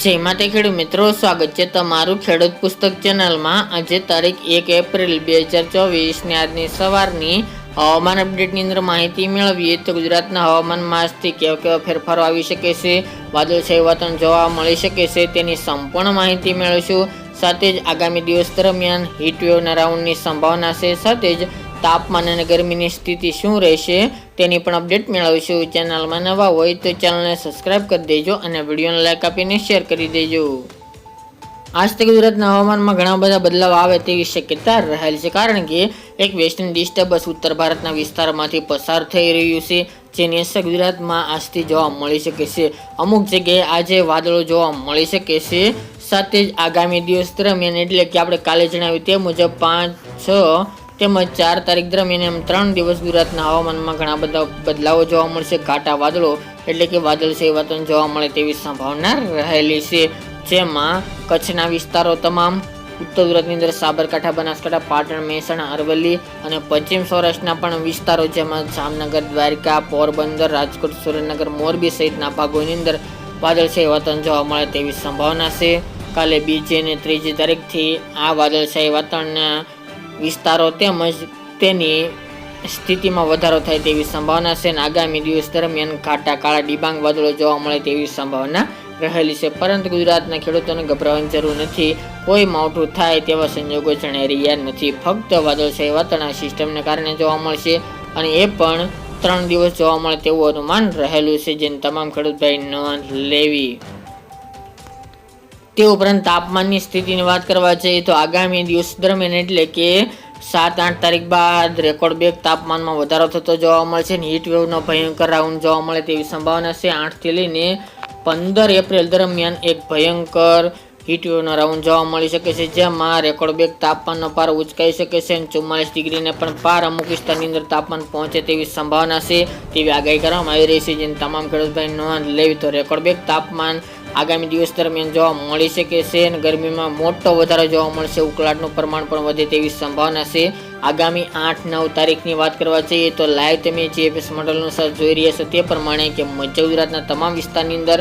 જય માતા ખેડૂત મિત્રો, સ્વાગત છે તમારું ખેડૂત પુસ્તક ચેનલમાં। આજે તારીખ 1 એપ્રિલ 2024 ની આજની સવારની હવામાન અપડેટની અંદર માહિતી મેળવીએ તો ગુજરાતના હવામાનમાં આજથી કેવા ફેરફારો આવી શકે છે, વાદળછાયું વાતાવરણ જોવા મળી શકે છે, તેની સંપૂર્ણ માહિતી મેળવીશું। સાથે જ આગામી દિવસ દરમિયાન હીટવેવના રાઉન્ડની સંભાવના છે, સાથે જ તાપમાન અને ગરમીની સ્થિતિ શું રહેશે તેની પણ અપડેટ મેળવીશું। ચેનલમાં નવા હોય તો ચેનલને સબસ્ક્રાઇબ કરી દેજો અને વિડીયોને લાઈક આપીને શેર કરી દેજો। આજથી ગુજરાતના હવામાનમાં ઘણા બધા બદલાવ આવે તેવી શક્યતા રહેલ છે, કારણ કે એક વેસ્ટર્ન ડિસ્ટર્બન્સ ઉત્તર ભારતના વિસ્તારમાંથી પસાર થઈ રહ્યું છે, જેની અસર ગુજરાતમાં આજથી જોવા મળી શકે છે। અમુક જગ્યાએ આજે વાદળો જોવા મળી શકે છે। સાથે જ આગામી દિવસ દરમિયાન એટલે કે આપણે કાલે જણાવ્યું તે મુજબ 5, 6 તેમજ 4 તારીખ દરમિયાન એમ 3 દિવસ ગુજરાતના હવામાનમાં ઘણા બધા બદલાવો જોવા મળશે। ઘાટા વાદળો એટલે કે વાદળછાયું વાતાવરણ જોવા મળે તેવી સંભાવના રહેલી છે, જેમાં કચ્છના વિસ્તારો તમામ, ઉત્તર ગુજરાતની અંદર સાબરકાંઠા, બનાસકાંઠા, પાટણ, મહેસાણા, અરવલ્લી અને પશ્ચિમ સૌરાષ્ટ્રના પણ વિસ્તારો, જેમાં જામનગર, દ્વારકા, પોરબંદર, રાજકોટ, સુરેન્દ્રનગર, મોરબી સહિતના ભાગોની અંદર વાદળછાયું વાતાવરણ જોવા મળે તેવી સંભાવના છે। કાલે 2 અને 3 તારીખથી આ વાદળછાયું વાતાવરણના વિસ્તારો તેમજ તેની સ્થિતિમાં વધારો થાય તેવી સંભાવના છે, અને આગામી દિવસ દરમિયાન ઘાટા કાળા ડિબાંગ વાદળો જોવા મળે તેવી સંભાવના રહેલી છે। પરંતુ ગુજરાતના ખેડૂતોને ગભરાવાની જરૂર નથી, કોઈ માવઠું થાય તેવા સંજોગો જણાઈ રહ્યા નથી। ફક્ત વાદળછાયું વાતાવરણ સિસ્ટમને કારણે જોવા મળશે, અને એ પણ 3 દિવસ જોવા મળે તેવું અનુમાન રહેલું છે, જેની તમામ ખેડૂત ભાઈ નોંધ લેવી। તે ઉપરાંત તાપમાનની સ્થિતિની વાત કરવા જઈએ તો આગામી દિવસ દરમિયાન એટલે કે 7-8 તારીખ બાદ રેકોર્ડ બ્રેક તાપમાનમાં વધારો થતો જોવા મળશે, અને હીટવેવનો ભયંકર રાઉન્ડ જોવા મળે તેવી સંભાવના છે। 8 થી લઈને 15 એપ્રિલ દરમિયાન એક ભયંકર હીટવેવનો રાઉન્ડ જોવા મળી શકે છે, જેમાં રેકોર્ડ બ્રેક તાપમાનનો પાર ઉચકાઈ શકે છે, અને 44 ડિગ્રીને પણ પાર અમુક વિસ્તારની અંદર તાપમાન પહોંચે તેવી સંભાવના છે, તેવી આગાહી કરવામાં આવી રહી છે, જેની તમામ ખેડૂતભાઈ નોંધ લેવી। તો રેકોર્ડ બ્રેક તાપમાન આગામી દિવસ દરમિયાન જોવા મળી શકે છે, અને ગરમીમાં મોટો વધારો જોવા મળશે, ઉકળાટનું પ્રમાણ પણ વધે તેવી સંભાવના છે। આગામી 8-9 તારીખની વાત કરવા જઈએ તો લાઈવ તમે જીએફએસ મોડલનું સાથે જોઈ રહ્યા છો તે પ્રમાણે કે મધ્ય ગુજરાતના તમામ વિસ્તારની અંદર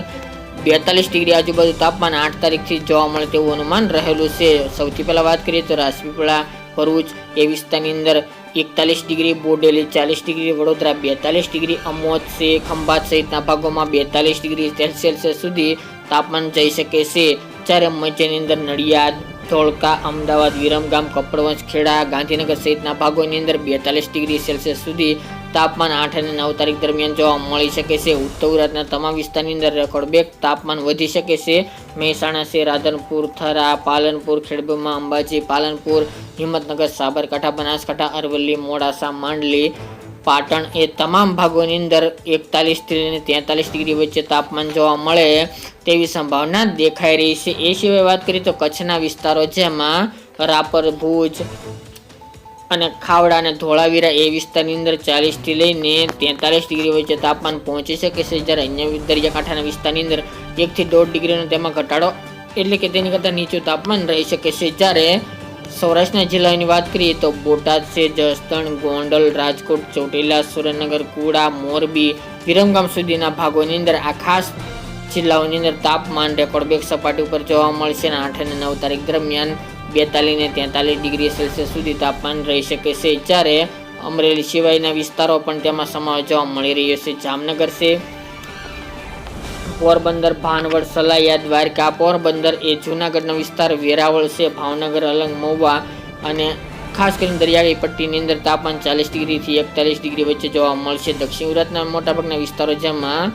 42 ડિગ્રી આજુબાજુ તાપમાન 8 તારીખથી જોવા મળે તેવું અનુમાન રહેલું છે। સૌથી પહેલા વાત કરીએ તો રાજપીપળા, ભરૂચ એ વિસ્તારની અંદર 41 degree, Bodeli 40 degree, Vadodara 42 degree, Amod છે, ખંભાત સહિતના ભાગોમાં 42 ડિગ્રી સેલ્સિયસ સુધી તાપમાન જઈ શકે છે, જ્યારે મધ્યની અંદર નડિયાદ, ધોળકા, અમદાવાદ, વિરમગામ, કપડવંજ, ખેડા, ગાંધીનગર સહિતના ભાગોની અંદર 42 ડિગ્રી સેલ્સિયસ સુધી તાપમાન 8 અને 9 તારીખ દરમિયાન જોવા મળી શકે છે। ઉત્તર ગુજરાતના તમામ વિસ્તારની અંદર રેકોર્ડ બ્રેક તાપમાન વધી શકે છે। મહેસાણા છે, રાધનપુર, થરા, પાલનપુર, ખેડબ્રહ્મા, અંબાજી, પાલનપુર, હિંમતનગર, સાબરકાંઠા, બનાસકાંઠા, અરવલ્લી, મોડાસા, માંડલી, પાટણ એ તમામ ભાગોની અંદર 41 થી 43 ડિગ્રી વચ્ચે તાપમાન જોવા મળે તેવી સંભાવના દેખાઈ રહી છે। એ સિવાય વાત કરીએ તો કચ્છના વિસ્તારો, જેમાં રાપર, ભુજ અને ખાવડા અને ધોળાવીરા એ વિસ્તારની અંદર 40 થી લઈને 43 ડિગ્રી વચ્ચે તાપમાન પહોંચી શકે છે, જ્યારે અન્ય દરિયાકાંઠાના વિસ્તારની અંદર 1 થી 1.5 ડિગ્રીનો તેમાં ઘટાડો એટલે કે તેની કરતાં નીચું તાપમાન રહી શકે છે। જ્યારે સૌરાષ્ટ્રના જિલ્લાઓની વાત કરીએ તો બોટાદ છે, જસદણ, ગોંડલ, રાજકોટ, ચોટીલા, સુરેન્દ્રનગર, કુડા, મોરબી, વિરમગામ સુધીના ભાગોની અંદર આ ખાસ જિલ્લાઓની અંદર તાપમાન રેકોર્ડ બ્રેક સપાટી ઉપર જોવા મળશે, અને 8 અને 9 તારીખ દરમિયાન 42 ને 43 ડિગ્રી સેલ્સિયસ સુધી તાપમાન રહી શકે છે, જ્યારે અમરેલી સિવાયના વિસ્તારો પણ તેમાં સમાવેશ જોવા મળી રહ્યો છે। જામનગર છે, પોરબંદર, ભાનવડ, સલાયા, દ્વારકા, પોરબંદર એ જૂનાગઢનો વિસ્તાર, વેરાવળ છે, ભાવનગર, અલંગ, મહુવા અને ખાસ કરીને દરિયાઈ પટ્ટીની અંદર તાપમાન 40 ડિગ્રીથી 41 ડિગ્રી વચ્ચે જોવા મળશે। દક્ષિણ ગુજરાતના મોટાભાગના વિસ્તારો, જેમાં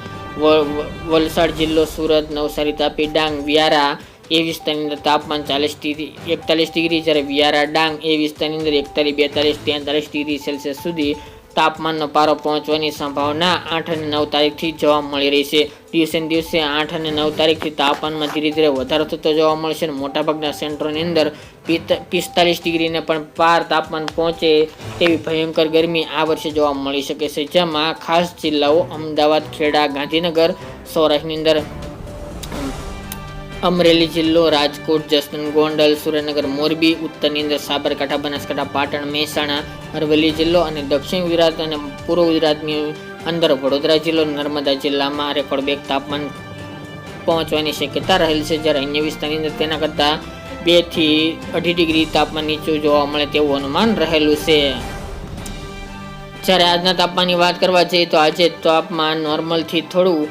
વલસાડ જિલ્લો, સુરત, નવસારી, તાપી, ડાંગ, વ્યારા એ વિસ્તારની અંદર તાપમાન 40 થી 41 ડિગ્રી, જ્યારે વ્યારા, ડાંગ એ વિસ્તારની અંદર 41, 42, 43 ડિગ્રી સેલ્સિયસ સુધી તાપમાનનો પારો પહોંચવાની સંભાવના 8 અને 9 તારીખથી જોવા મળી રહી છે। દિવસે દિવસે 8 અને 9 તારીખથી તાપમાનમાં ધીરે ધીરે વધારો થતો જોવા મળશે, અને મોટાભાગના સેન્ટરોની અંદર 45 ડિગ્રીને પણ પાર તાપમાન પહોંચે તેવી ભયંકર ગરમી આ વર્ષે જોવા મળી શકે છે, જેમાં ખાસ જિલ્લાઓ અમદાવાદ, ખેડા, ગાંધીનગર, સૌરાષ્ટ્રની અંદર અમરેલી જિલ્લો, રાજકોટ, જસદણ, ગોંડલ, સુરેન્દ્રનગર, મોરબી, ઉત્તરની અંદર સાબરકાંઠા, બનાસકાંઠા, પાટણ, મહેસાણા, અરવલ્લી જિલ્લો, અને દક્ષિણ ગુજરાત અને પૂર્વ ગુજરાતની અંદર વડોદરા જિલ્લો, નર્મદા જિલ્લામાં રેકોર્ડ બ્રેક તાપમાન પહોંચવાની શક્યતા રહેલી છે, જ્યારે અન્ય વિસ્તારની અંદર તેના કરતાં 2 થી 2.5 ડિગ્રી તાપમાન નીચું જોવા મળે તેવું અનુમાન રહેલું છે. જ્યારે આજના તાપમાનની વાત કરવા જઈએ તો આજે તાપમાન નોર્મલથી થોડું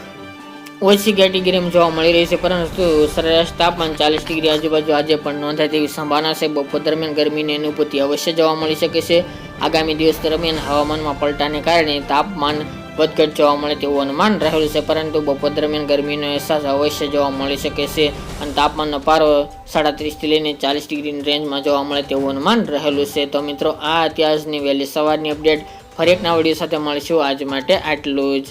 ઓછી કેટેગરીમાં જોવા મળી રહી છે, પરંતુ સરેરાશ તાપમાન 40 ડિગ્રી આજુબાજુ આજે પણ નોંધાય તેવી સંભાવના છે. બપોર દરમિયાન ગરમીની અનુભૂતિ અવશ્ય જોવા મળી શકે છે. આગામી દિવસ દરમિયાન હવામાનમાં પલટાને કારણે તાપમાન વધઘટ જોવા મળે તેવું અનુમાન રહેલું છે, પરંતુ બપોર દરમિયાન ગરમીનો અહેસાસ અવશ્ય જોવા મળી શકે છે અને તાપમાનનો પારો 37 થી લઈને 40 ડિગ્રીની રેન્જમાં જોવા મળે તેવું અનુમાન રહેલું છે. તો મિત્રો, આ અત્યારની વહેલી સવારની અપડેટ. ફરી એક નવા વિડીયો સાથે મળીશું. આજ માટે આટલું જ.